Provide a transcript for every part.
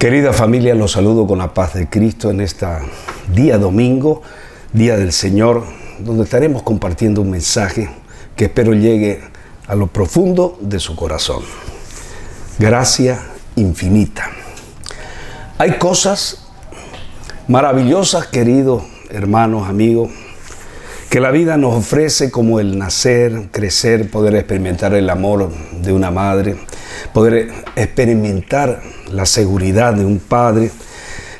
Querida familia, los saludo con la paz de Cristo en este día domingo, Día del Señor, donde estaremos compartiendo un mensaje que espero llegue a lo profundo de su corazón. Gracia infinita. Hay cosas maravillosas, queridos hermanos, amigos, que la vida nos ofrece, como el nacer, crecer, poder experimentar el amor de una madre, poder experimentar la seguridad de un padre,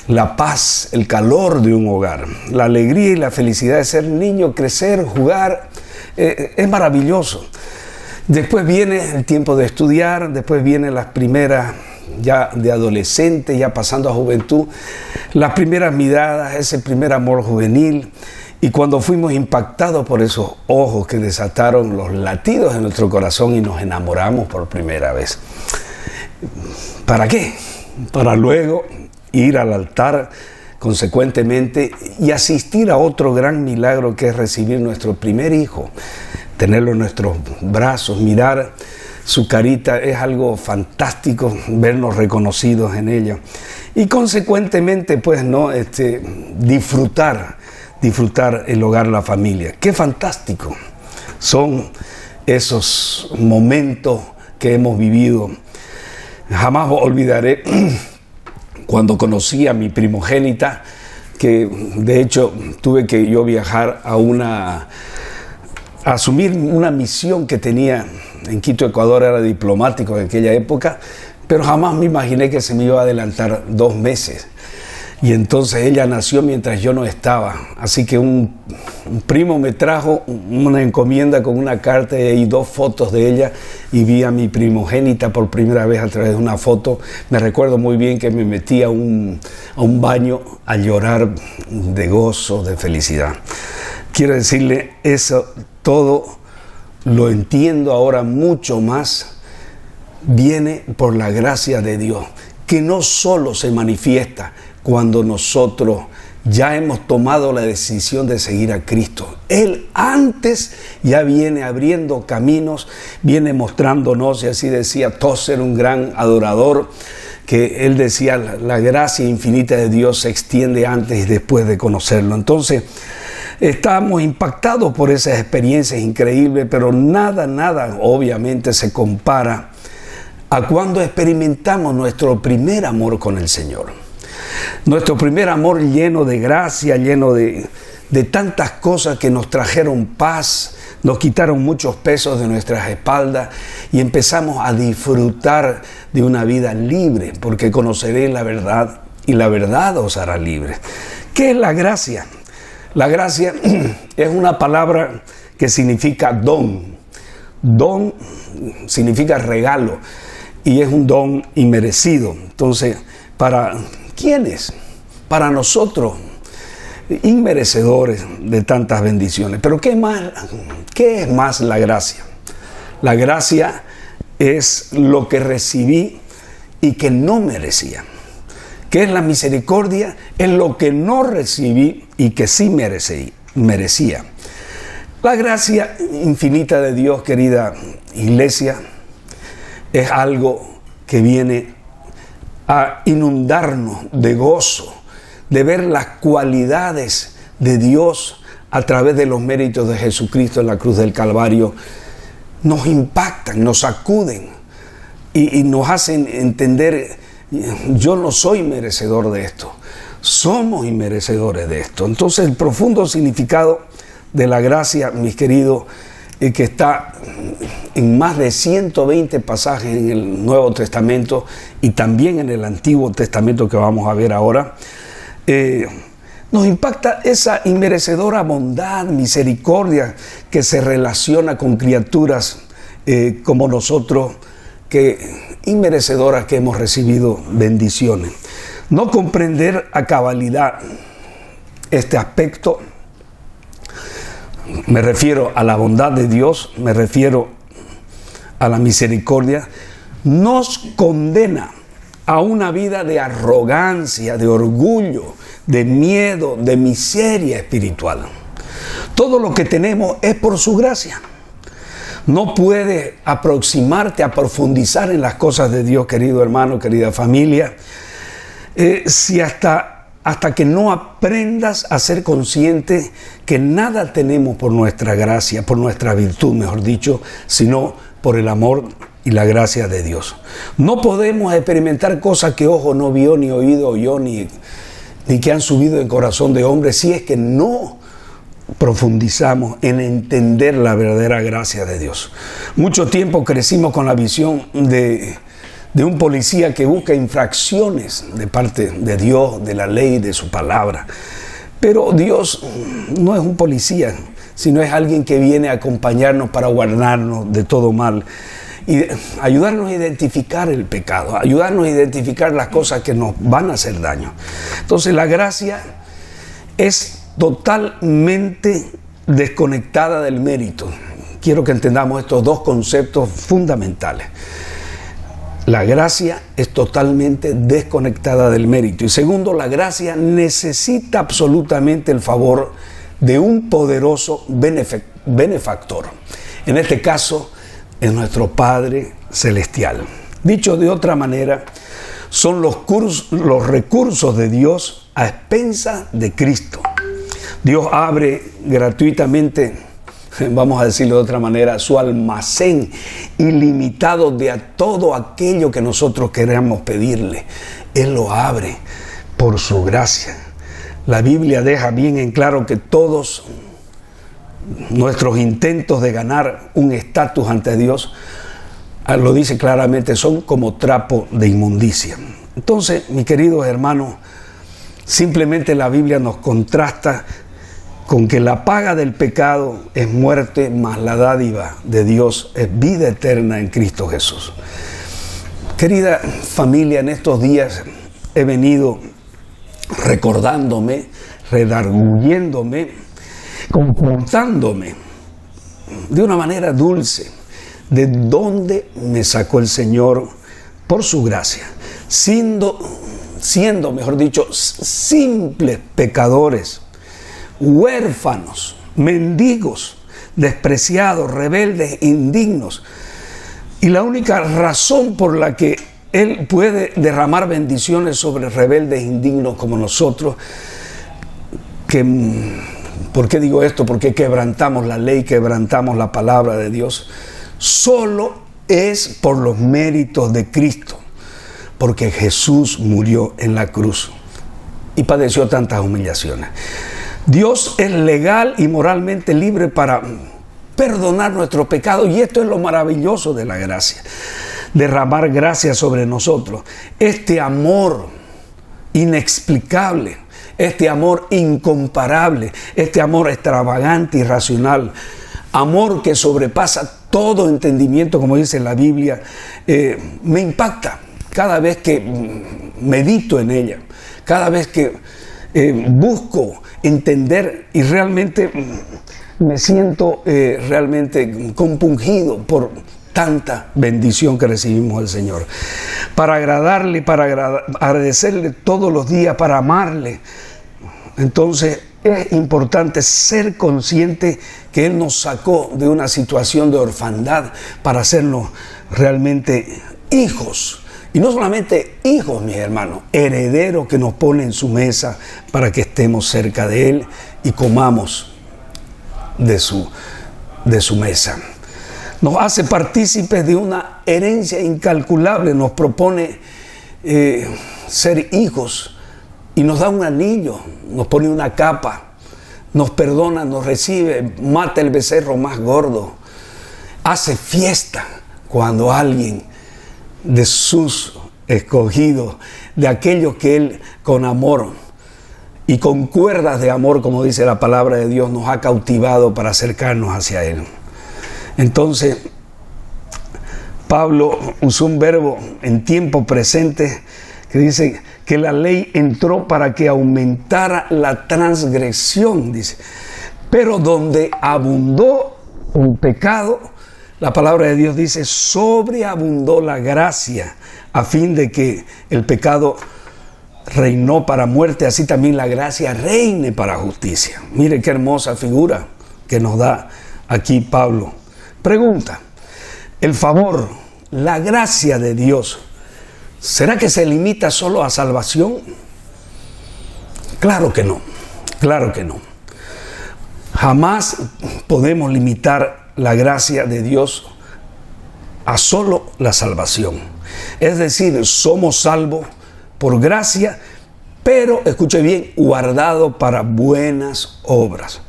la paz, el calor de un hogar, la alegría y la felicidad de ser niño, crecer, jugar, es maravilloso. Después viene el tiempo de estudiar, después vienen las primeras ya de adolescente, ya pasando a juventud, las primeras miradas, ese primer amor juvenil. Y cuando fuimos impactados por esos ojos que desataron los latidos de nuestro corazón y nos enamoramos por primera vez. ¿Para qué? Para luego ir al altar consecuentemente y asistir a otro gran milagro, que es recibir nuestro primer hijo, tenerlo en nuestros brazos, mirar su carita, es algo fantástico vernos reconocidos en ella. Y consecuentemente, pues, disfrutar el hogar, la familia. ¡Qué fantástico! Son esos momentos que hemos vivido. Jamás olvidaré cuando conocí a mi primogénita, que de hecho tuve que yo viajar a asumir una misión que tenía en Quito, Ecuador. Era diplomático en aquella época, pero jamás me imaginé que se me iba a adelantar 2 meses. Y entonces ella nació mientras yo no estaba. Así que un primo me trajo una encomienda con una carta y 2 fotos de ella, y vi a mi primogénita por primera vez a través de una foto. Me recuerdo muy bien que me metí a un baño a llorar de gozo, de felicidad. Quiero decirle, eso todo lo entiendo ahora mucho más. Viene por la gracia de Dios, que no solo se manifiesta cuando nosotros ya hemos tomado la decisión de seguir a Cristo. Él antes ya viene abriendo caminos, viene mostrándonos, y así decía Tozer, un gran adorador, que él decía: la gracia infinita de Dios se extiende antes y después de conocerlo. Entonces, estamos impactados por esas experiencias increíbles, pero nada obviamente se compara a cuando experimentamos nuestro primer amor con el Señor. Nuestro primer amor lleno de gracia, lleno de tantas cosas que nos trajeron paz, nos quitaron muchos pesos de nuestras espaldas y empezamos a disfrutar de una vida libre, porque conoceréis la verdad y la verdad os hará libres. ¿Qué es la gracia? La gracia es una palabra que significa don. Don significa regalo y es un don inmerecido. Entonces, ¿para quiénes? Para nosotros, inmerecedores de tantas bendiciones. Pero ¿qué es más la gracia? La gracia es lo que recibí y que no merecía. ¿Qué es la misericordia? Es lo que no recibí y que sí merecía. La gracia infinita de Dios, querida iglesia, es algo que viene a inundarnos de gozo, de ver las cualidades de Dios a través de los méritos de Jesucristo en la cruz del Calvario. Nos impactan, nos sacuden y nos hacen entender: yo no soy merecedor de esto, somos inmerecedores de esto. Entonces, el profundo significado de la gracia, mis queridos, que está en más de 120 pasajes en el Nuevo Testamento y también en el Antiguo Testamento, que vamos a ver ahora, nos impacta esa inmerecedora bondad, misericordia que se relaciona con criaturas como nosotros, que inmerecedoras, que hemos recibido bendiciones. No comprender a cabalidad este aspecto, me refiero a la bondad de Dios, me refiero a la misericordia, nos condena a una vida de arrogancia, de orgullo, de miedo, de miseria espiritual. Todo lo que tenemos es por su gracia. No puedes aproximarte a profundizar en las cosas de Dios, querido hermano, querida familia, si hasta que no aprendas a ser consciente que nada tenemos por nuestra gracia, por nuestra virtud, mejor dicho, sino por el amor y la gracia de Dios. No podemos experimentar cosas que ojo no vio, ni oído oyó, ni que han subido en corazón de hombre, si es que no profundizamos en entender la verdadera gracia de Dios. Mucho tiempo crecimos con la visión de un policía que busca infracciones de parte de Dios, de la ley, de su palabra. Pero Dios no es un policía, sino es alguien que viene a acompañarnos para guardarnos de todo mal y ayudarnos a identificar el pecado, ayudarnos a identificar las cosas que nos van a hacer daño. Entonces la gracia es totalmente desconectada del mérito. Quiero que entendamos estos dos conceptos fundamentales. La gracia es totalmente desconectada del mérito. Y segundo, la gracia necesita absolutamente el favor de un poderoso benefactor. En este caso, es nuestro Padre Celestial. Dicho de otra manera, son los recursos de Dios a expensas de Cristo. Dios abre gratuitamente, vamos a decirlo de otra manera, su almacén ilimitado de todo aquello que nosotros queramos pedirle. Él lo abre por su gracia. La Biblia deja bien en claro que todos nuestros intentos de ganar un estatus ante Dios, lo dice claramente, son como trapo de inmundicia. Entonces, mis queridos hermanos, simplemente la Biblia nos contrasta con que la paga del pecado es muerte, mas la dádiva de Dios es vida eterna en Cristo Jesús. Querida familia, en estos días he venido recordándome, redarguyéndome, confrontándome de una manera dulce de dónde me sacó el Señor por su gracia, siendo, mejor dicho, simples pecadores, huérfanos, mendigos, despreciados, rebeldes, indignos. Y la única razón por la que Él puede derramar bendiciones sobre rebeldes, indignos como nosotros, ¿por qué digo esto? Porque quebrantamos la ley, quebrantamos la palabra de Dios. Solo es por los méritos de Cristo, porque Jesús murió en la cruz y padeció tantas humillaciones. Dios es legal y moralmente libre para perdonar nuestros pecados, y esto es lo maravilloso de la gracia, derramar gracia sobre nosotros. Este amor inexplicable, este amor incomparable, este amor extravagante y racional, amor que sobrepasa todo entendimiento, como dice la Biblia, me impacta cada vez que medito en ella, cada vez que busco entender, y realmente me siento realmente compungido por tanta bendición que recibimos del Señor. Para agradarle, para agradecerle todos los días, para amarle. Entonces es importante ser consciente que Él nos sacó de una situación de orfandad para hacernos realmente hijos. Y no solamente hijos, mis hermanos, herederos que nos pone en su mesa para que estemos cerca de Él y comamos de su mesa. Nos hace partícipes de una herencia incalculable, nos propone ser hijos y nos da un anillo, nos pone una capa, nos perdona, nos recibe, mata el becerro más gordo, hace fiesta cuando alguien de sus escogidos, de aquellos que Él con amor y con cuerdas de amor, como dice la palabra de Dios, nos ha cautivado para acercarnos hacia Él. Entonces, Pablo usó un verbo en tiempo presente que dice que la ley entró para que aumentara la transgresión, dice. Pero donde abundó el pecado, la palabra de Dios dice, sobreabundó la gracia, a fin de que el pecado reinó para muerte, así también la gracia reine para justicia. Mire qué hermosa figura que nos da aquí Pablo. Pregunta, el favor, la gracia de Dios ¿Será que se limita solo a salvación? Claro que no, claro que no. Jamás podemos limitar la gracia de Dios a solo la salvación. Es decir, somos salvos por gracia, pero, escuche bien, guardado para buenas obras.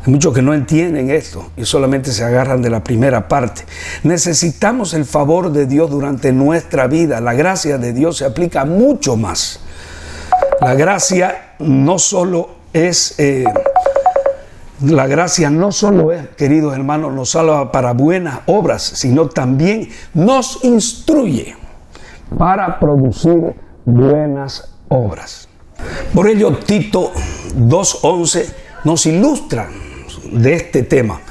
Hay muchos que no entienden esto y solamente se agarran de la primera parte. Necesitamos el favor de Dios durante nuestra vida. La gracia de Dios se aplica mucho más. La gracia no solo es, queridos hermanos, nos salva para buenas obras, sino también nos instruye para producir buenas obras. Por ello, Tito 2:11 nos ilustra de este tema.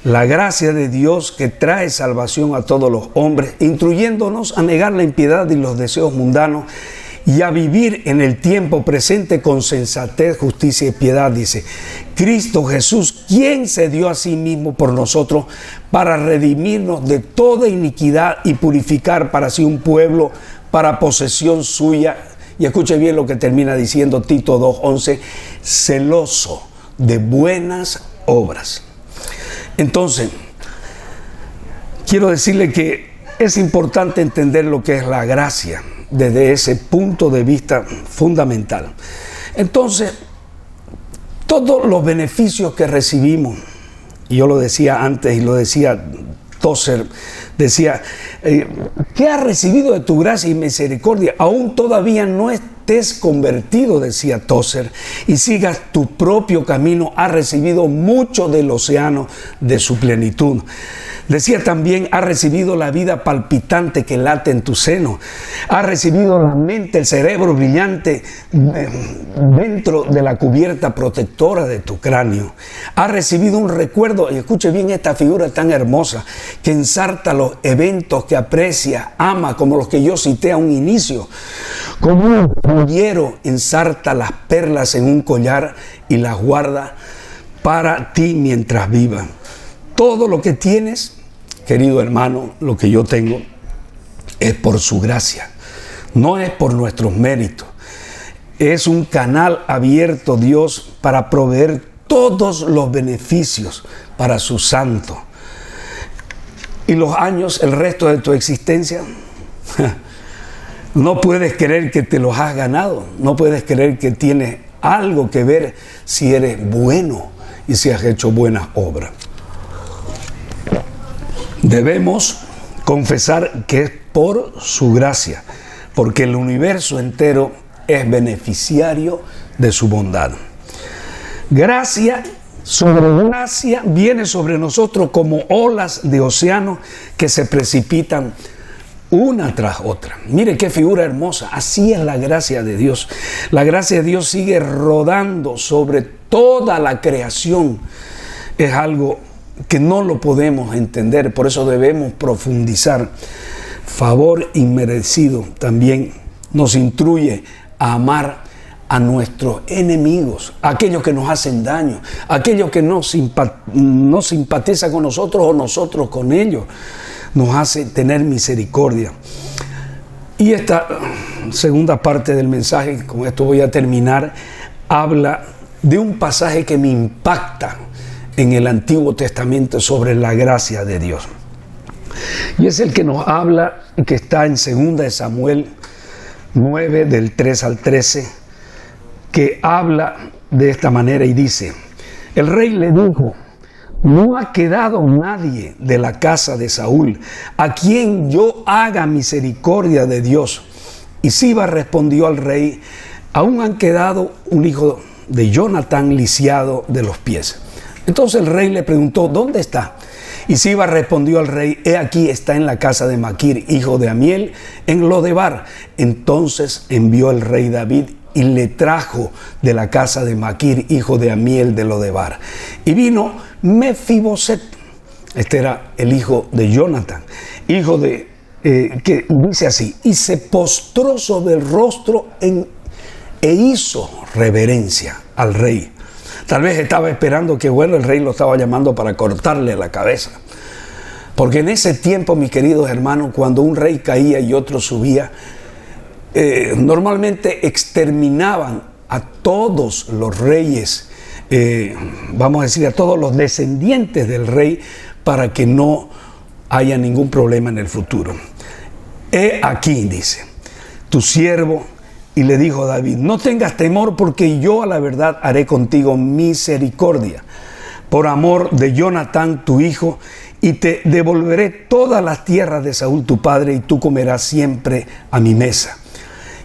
La gracia de Dios que trae salvación a todos los hombres, instruyéndonos a negar la impiedad y los deseos mundanos y a vivir en el tiempo presente con sensatez, justicia y piedad, dice. Cristo Jesús, quien se dio a sí mismo por nosotros para redimirnos de toda iniquidad y purificar para sí un pueblo para posesión suya. Y escuche bien lo que termina diciendo Tito 2:11, celoso de buenas obras. Entonces, quiero decirle que es importante entender lo que es la gracia desde ese punto de vista fundamental. Entonces, todos los beneficios que recibimos, y yo lo decía antes y lo decía Tozer, decía, ¿qué has recibido de tu gracia y misericordia? Aún todavía no estés convertido, decía Tozer, y sigas tu propio camino, has recibido mucho del océano de su plenitud. Decía también, has recibido la vida palpitante que late en tu seno. Has recibido la mente, el cerebro brillante dentro de la cubierta protectora de tu cráneo. Has recibido un recuerdo, y escuche bien esta figura tan hermosa, que ensarta los eventos que aprecia, ama, como los que yo cité a un inicio. Como un joyero ensarta las perlas en un collar y las guarda para ti mientras viva. Todo lo que tienes, querido hermano, lo que yo tengo, es por su gracia. No es por nuestros méritos. Es un canal abierto, Dios, para proveer todos los beneficios para su santo. Y los años, el resto de tu existencia, no puedes creer que te los has ganado. No puedes creer que tienes algo que ver si eres bueno y si has hecho buenas obras. Debemos confesar que es por su gracia, porque el universo entero es beneficiario de su bondad. Gracia sobre gracia viene sobre nosotros como olas de océano que se precipitan una tras otra. Mire qué figura hermosa. Así es la gracia de Dios. La gracia de Dios sigue rodando sobre toda la creación. Es algo que no lo podemos entender, por eso debemos profundizar. Favor inmerecido también nos instruye a amar a nuestros enemigos, a aquellos que nos hacen daño, a aquellos que no simpatizan con nosotros o nosotros con ellos. Nos hace tener misericordia. Y esta segunda parte del mensaje, con esto voy a terminar, habla de un pasaje que me impacta en el Antiguo Testamento sobre la gracia de Dios. Y es el que nos habla, que está en 2 de Samuel 9, del 3 al 13, que habla de esta manera y dice: el rey le dijo, no ha quedado nadie de la casa de Saúl a quien yo haga misericordia de Dios. Y Siba respondió al rey, aún han quedado un hijo de Jonatán lisiado de los pies. Entonces el rey le preguntó, ¿dónde está? Y Siba respondió al rey, he aquí está en la casa de Maquir, hijo de Amiel, en Lodebar. Entonces envió el rey David y le trajo de la casa de Maquir, hijo de Amiel de Lodebar. Y vino Mefiboset, este era el hijo de Jonatán, hijo de, que dice así, y se postró sobre el rostro e hizo reverencia al rey. Tal vez estaba esperando que, el rey lo estaba llamando para cortarle la cabeza. Porque en ese tiempo, mis queridos hermanos, cuando un rey caía y otro subía, normalmente exterminaban a todos los reyes, vamos a decir, a todos los descendientes del rey, para que no haya ningún problema en el futuro. He aquí, dice, tu siervo, y le dijo a David, no tengas temor, porque yo a la verdad haré contigo misericordia, por amor de Jonatán tu hijo, y te devolveré todas las tierras de Saúl tu padre, y tú comerás siempre a mi mesa.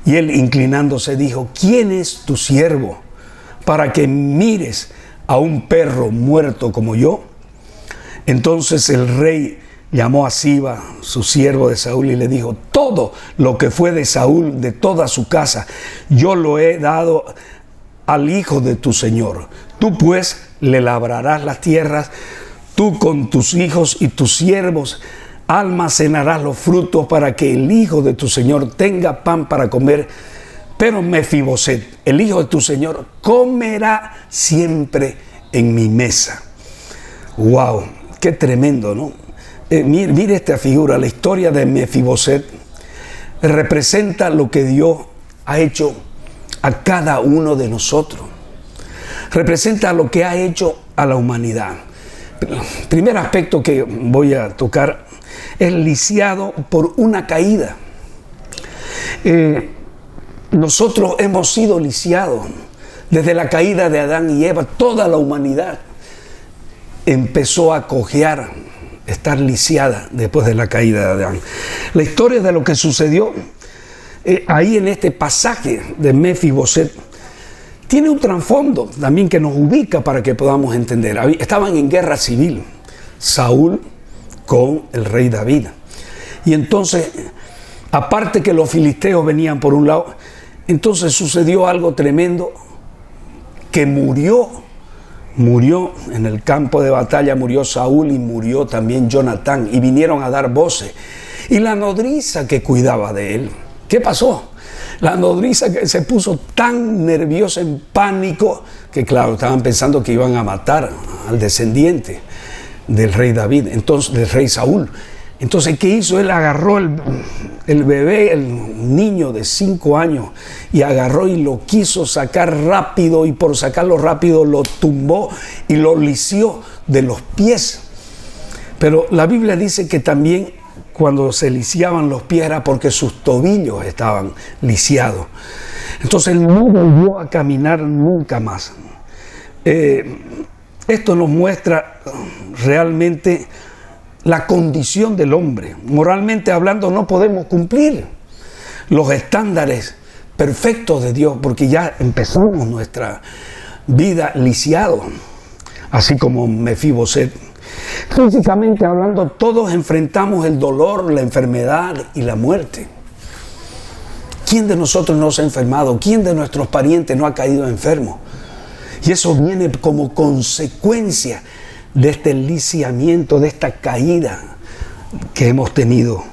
Y él, inclinándose, dijo, ¿quién es tu siervo para que mires a un perro muerto como yo? Entonces el rey llamó a Siba, su siervo de Saúl, y le dijo, todo lo que fue de Saúl, de toda su casa, yo lo he dado al hijo de tu señor. Tú pues le labrarás las tierras, tú con tus hijos y tus siervos almacenarás los frutos para que el hijo de tu señor tenga pan para comer. Pero Mefiboset, el hijo de tu señor, comerá siempre en mi mesa. ¡Wow! ¡Qué tremendo!, ¿no? Mire esta figura. La historia de Mefiboset representa lo que Dios ha hecho a cada uno de nosotros. Representa lo que ha hecho a la humanidad. El primer aspecto que voy a tocar es lisiado por una caída. Nosotros hemos sido lisiados desde la caída de Adán y Eva. Toda la humanidad empezó a cojear, estar lisiada después de la caída de Adán. La historia de lo que sucedió ahí en este pasaje de Mefiboset tiene un trasfondo también que nos ubica para que podamos entender. Estaban en guerra civil, Saúl con el rey David. Y entonces, aparte que los filisteos venían por un lado, entonces sucedió algo tremendo, que murió en el campo de batalla, murió Saúl y murió también Jonatán, y vinieron a dar voces. Y la nodriza que cuidaba de él, ¿qué pasó? La nodriza que se puso tan nerviosa, en pánico, que claro, estaban pensando que iban a matar al descendiente del rey David, entonces del rey Saúl. Entonces, ¿qué hizo? Él agarró el bebé, el niño de 5 años, y agarró y lo quiso sacar rápido, y por sacarlo rápido lo tumbó y lo lisió de los pies. Pero la Biblia dice que también cuando se lisiaban los pies era porque sus tobillos estaban lisiados. Entonces él no volvió a caminar nunca más. Esto nos muestra realmente la condición del hombre. Moralmente hablando, no podemos cumplir los estándares perfectos de Dios, porque ya empezamos nuestra vida lisiado, así como Mefiboset. Físicamente hablando, todos enfrentamos el dolor, la enfermedad y la muerte. ¿Quién de nosotros no se ha enfermado? ¿Quién de nuestros parientes no ha caído enfermo? Y eso viene como consecuencia de este lisiamiento, de esta caída que hemos tenido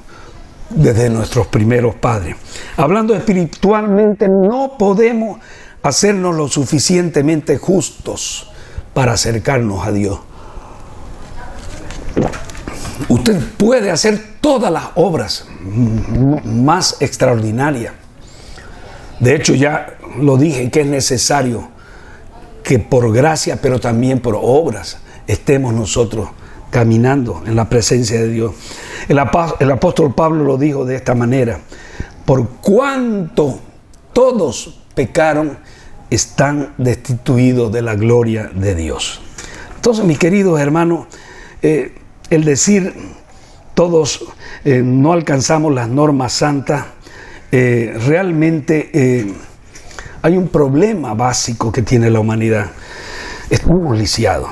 desde nuestros primeros padres. Hablando espiritualmente, no podemos hacernos lo suficientemente justos para acercarnos a Dios. Usted puede hacer todas las obras más extraordinarias. De hecho, ya lo dije, que es necesario que por gracia, pero también por obras, estemos nosotros caminando en la presencia de Dios. El apóstol Pablo lo dijo de esta manera: por cuanto todos pecaron, están destituidos de la gloria de Dios. Entonces, mis queridos hermanos, el decir todos no alcanzamos las normas santas, realmente hay un problema básico que tiene la humanidad. Estamos lisiados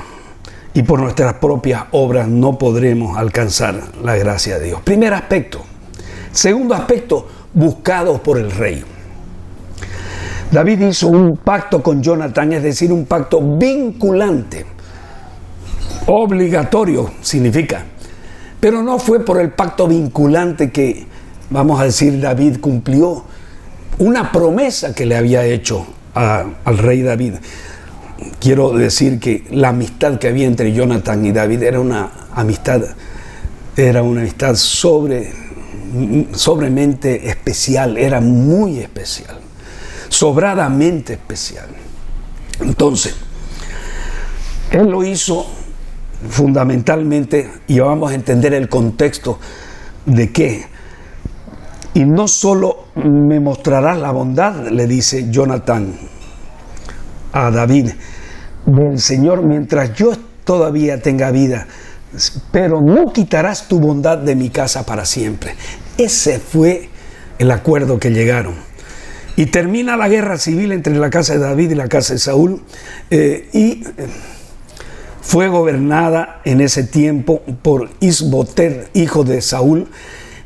y por nuestras propias obras no podremos alcanzar la gracia de Dios. Primer aspecto. Segundo aspecto, buscados por el rey. David hizo un pacto con Jonatán, es decir, un pacto vinculante. Obligatorio significa. Pero no fue por el pacto vinculante que, vamos a decir, David cumplió una promesa que le había hecho al rey David. Quiero decir que la amistad que había entre Jonatán y David era una amistad sobremente especial, era muy especial, sobradamente especial. Entonces, él lo hizo fundamentalmente, y vamos a entender el contexto de qué. Y no solo me mostrarás la bondad, le dice Jonatán a David, del Señor mientras yo todavía tenga vida, pero no quitarás tu bondad de mi casa para siempre. Ese fue el acuerdo que llegaron. Y termina la guerra civil entre la casa de David y la casa de Saúl, y fue gobernada en ese tiempo por Isboset, hijo de Saúl.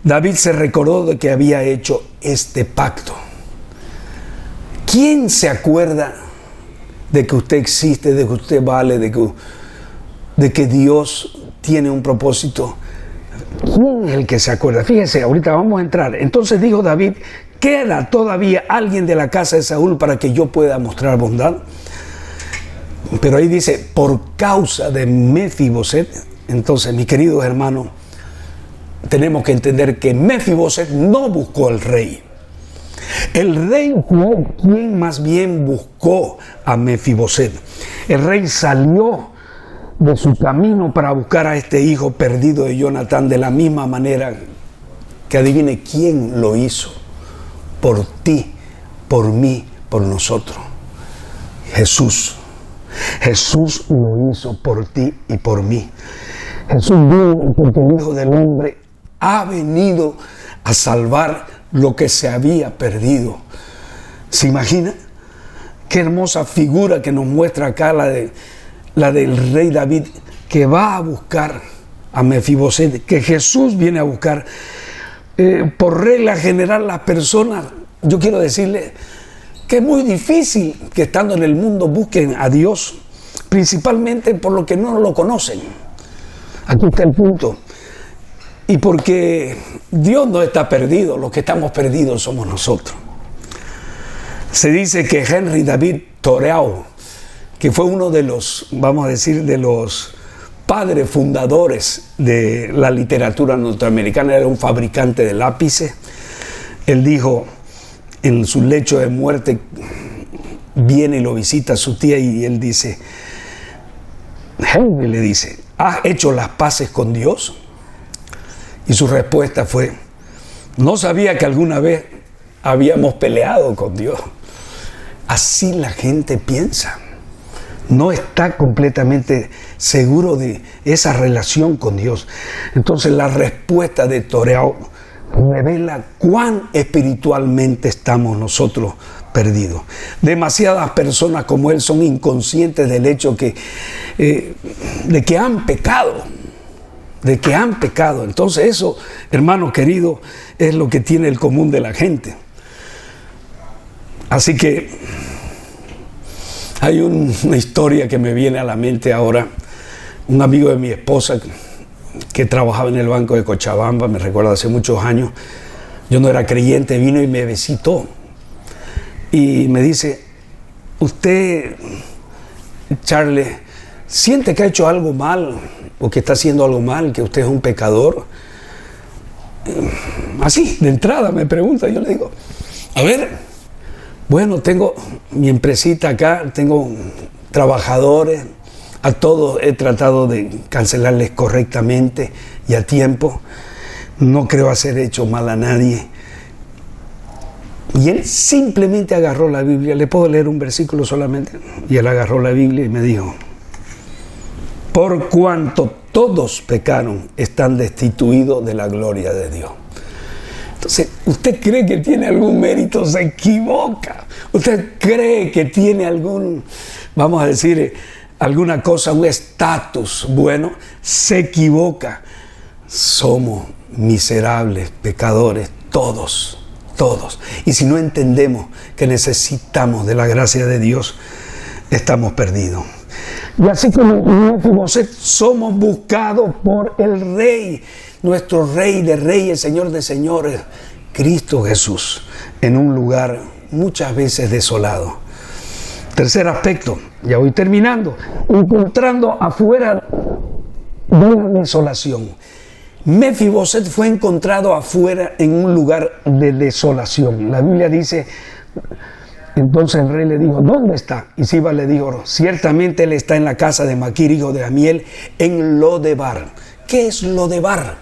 David se recordó de que había hecho este pacto. ¿Quién se acuerda de que usted existe, de que usted vale, de que Dios tiene un propósito? ¿Quién es el que se acuerda? Fíjese, ahorita vamos a entrar. Entonces dijo David, ¿queda todavía alguien de la casa de Saúl para que yo pueda mostrar bondad? Pero ahí dice, por causa de Mefiboset. Entonces, mis queridos hermanos, tenemos que entender que Mefiboset no buscó al rey. El rey fue quien más bien buscó a Mefiboset. El rey salió de su camino para buscar a este hijo perdido de Jonatán, de la misma manera que adivine quién lo hizo. Por ti, por mí, por nosotros. Jesús. Jesús lo hizo por ti y por mí. Jesús vino porque el Hijo del Hombre ha venido a salvar lo que se había perdido. ¿Se imagina? Qué hermosa figura que nos muestra acá la del rey David, que va a buscar a Mefiboset, que Jesús viene a buscar. Por regla general, las personas, yo quiero decirle que es muy difícil que estando en el mundo busquen a Dios, principalmente por lo que no lo conocen. Aquí está el punto. Y porque Dios no está perdido, los que estamos perdidos somos nosotros. Se dice que Henry David Thoreau, que fue uno de los, vamos a decir, de los padres fundadores de la literatura norteamericana, era un fabricante de lápices. Él dijo, en su lecho de muerte, viene y lo visita a su tía y él dice, Henry le dice, ¿has hecho las paces con Dios? Y su respuesta fue, no sabía que alguna vez habíamos peleado con Dios. Así la gente piensa. No está completamente seguro de esa relación con Dios. Entonces la respuesta de Thoreau revela cuán espiritualmente estamos nosotros perdidos. Demasiadas personas como él son inconscientes del hecho de que han pecado. De que han pecado. Entonces eso, hermano querido, es lo que tiene el común de la gente. Así que hay una historia que me viene a la mente ahora. Un amigo de mi esposa que trabajaba en el banco de Cochabamba, me recuerdo hace muchos años, yo no era creyente, vino y me visitó y me dice, usted, Charles, ¿siente que ha hecho algo mal o que está haciendo algo mal, que usted es un pecador? Así, de entrada me pregunta, yo le digo, a ver, bueno, tengo mi empresita acá, tengo trabajadores, a todos he tratado de cancelarles correctamente y a tiempo, no creo haber hecho mal a nadie. Y él simplemente agarró la Biblia, le puedo leer un versículo solamente, y él agarró la Biblia y me dijo, por cuanto todos pecaron, están destituidos de la gloria de Dios. Entonces, ¿usted cree que tiene algún mérito? Se equivoca. ¿Usted cree que tiene algún, vamos a decir, alguna cosa, un estatus bueno? Se equivoca. Somos miserables, pecadores, todos. Y si no entendemos que necesitamos de la gracia de Dios, estamos perdidos. Y así como Mefiboset, somos buscados por el Rey, nuestro Rey de Reyes, Señor de Señores, Cristo Jesús, en un lugar muchas veces desolado. Tercer aspecto, ya voy terminando, encontrando afuera de la desolación Mefiboset fue encontrado afuera en un lugar de desolación. La Biblia dice, entonces el rey le dijo, ¿dónde está? Y Siba le dijo, ciertamente él está en la casa de Maquir, hijo de Amiel, en Lodebar. ¿Qué es Lodebar?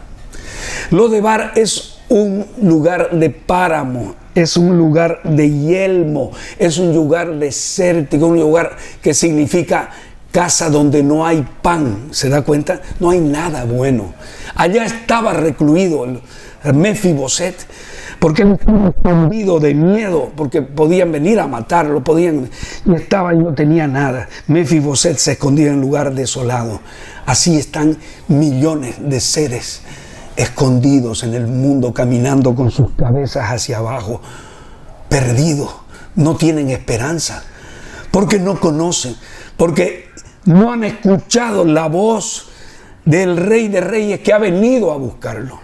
Lodebar es un lugar de páramo, es un lugar de yelmo, es un lugar desértico, un lugar que significa casa donde no hay pan. ¿Se da cuenta? No hay nada bueno. Allá estaba recluido el Mefiboset, porque él estaba escondido de miedo, porque podían venir a matarlo, y estaba y no tenía nada. Mefiboset se escondía en un lugar desolado. Así están millones de seres escondidos en el mundo, caminando con sus cabezas hacia abajo, perdidos, no tienen esperanza, porque no conocen, porque no han escuchado la voz del Rey de Reyes que ha venido a buscarlo.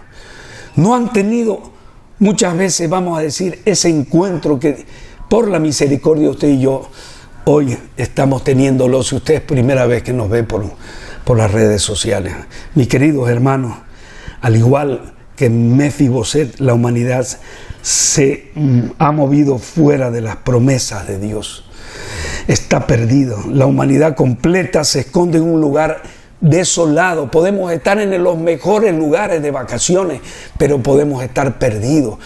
No han tenido muchas veces, vamos a decir, ese encuentro que por la misericordia usted y yo hoy estamos teniéndolo, si usted es primera vez que nos ve por las redes sociales. Mis queridos hermanos, al igual que Mefiboset, la humanidad se ha movido fuera de las promesas de Dios. Está perdido. La humanidad completa se esconde en un lugar desolado. Podemos estar en los mejores lugares de vacaciones, pero podemos estar perdidos.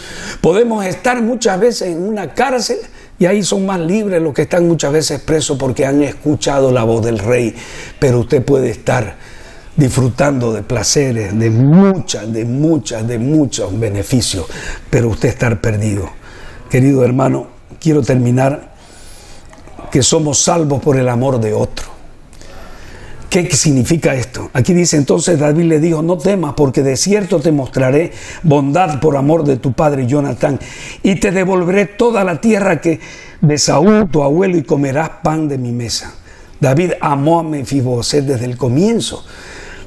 Podemos estar muchas veces en una cárcel y ahí son más libres los que están muchas veces presos porque han escuchado la voz del Rey. Pero usted puede estar disfrutando de placeres, de muchos beneficios, pero usted estar perdido. Querido hermano, quiero terminar que somos salvos por el amor de otro. ¿Qué significa esto? Aquí dice, entonces David le dijo, no temas, porque de cierto te mostraré bondad por amor de tu padre Jonatán, y te devolveré toda la tierra que de Saúl, tu abuelo, y comerás pan de mi mesa. David amó a Mefiboset desde el comienzo,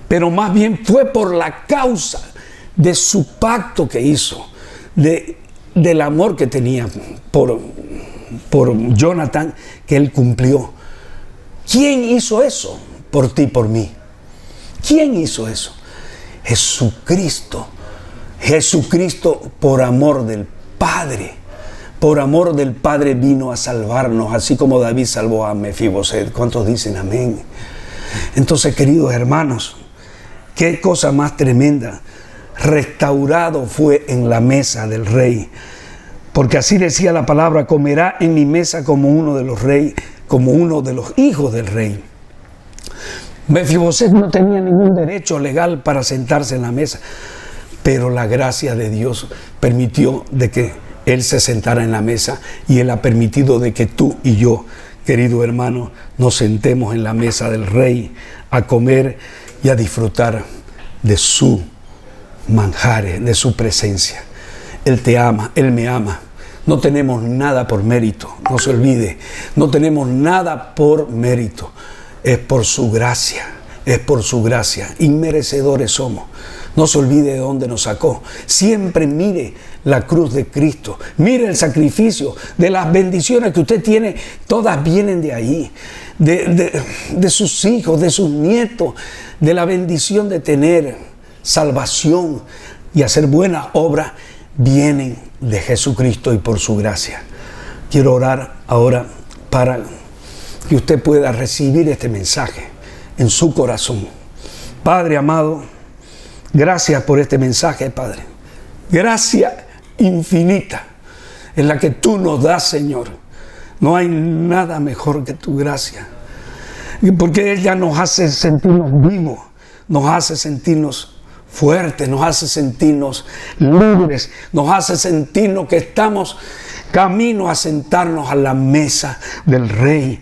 pero más bien fue por la causa de su pacto que hizo, del amor que tenía por Jonatán, que él cumplió. ¿Quién hizo eso? Por ti, por mí. ¿Quién hizo eso? Jesucristo. Jesucristo, por amor del Padre. Por amor del Padre vino a salvarnos, así como David salvó a Mefiboset. ¿Cuántos dicen amén? Entonces, queridos hermanos, qué cosa más tremenda. Restaurado fue en la mesa del rey. Porque así decía la palabra, comerá en mi mesa como uno de los reyes, como uno de los hijos del rey. Mefiboset no tenía ningún derecho legal para sentarse en la mesa, pero la gracia de Dios permitió de que él se sentara en la mesa, y él ha permitido de que tú y yo, querido hermano, nos sentemos en la mesa del rey a comer y a disfrutar de su manjares, de su presencia. Él te ama, Él me ama. No tenemos nada por mérito, no se olvide. No tenemos nada por mérito. Es por su gracia, es por su gracia. Inmerecedores somos. No se olvide de dónde nos sacó. Siempre mire la cruz de Cristo. Mire el sacrificio. De las bendiciones que usted tiene, todas vienen de ahí. De sus hijos, de sus nietos. De la bendición de tener salvación y hacer buena obra, vienen de Jesucristo y por su gracia. Quiero orar ahora para que usted pueda recibir este mensaje en su corazón. Padre amado, gracias por este mensaje, Padre. Gracia infinita es la que tú nos das, Señor. No hay nada mejor que tu gracia, porque ella nos hace sentirnos vivos, nos hace sentirnos fuertes, nos hace sentirnos libres, nos hace sentirnos que estamos camino a sentarnos a la mesa del Rey.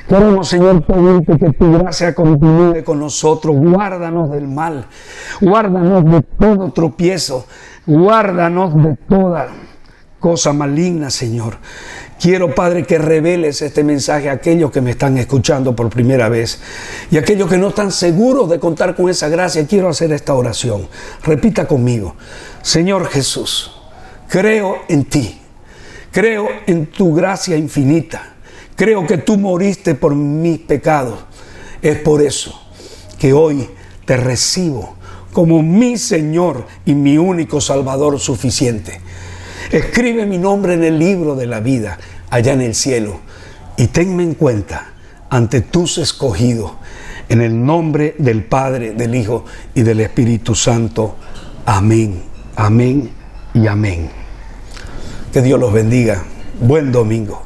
Queremos, Señor, pedirte que tu gracia continúe con nosotros. Guárdanos del mal, guárdanos de todo tropiezo, guárdanos de toda cosa maligna, Señor. Quiero, Padre, que reveles este mensaje a aquellos que me están escuchando por primera vez y aquellos que no están seguros de contar con esa gracia. Quiero hacer esta oración. Repita conmigo. Señor Jesús, creo en ti. Creo en tu gracia infinita. Creo que tú moriste por mis pecados. Es por eso que hoy te recibo como mi Señor y mi único Salvador suficiente. Escribe mi nombre en el libro de la vida, allá en el cielo, y tenme en cuenta ante tus escogidos, en el nombre del Padre, del Hijo y del Espíritu Santo. Amén, amén y amén. Que Dios los bendiga. Buen domingo.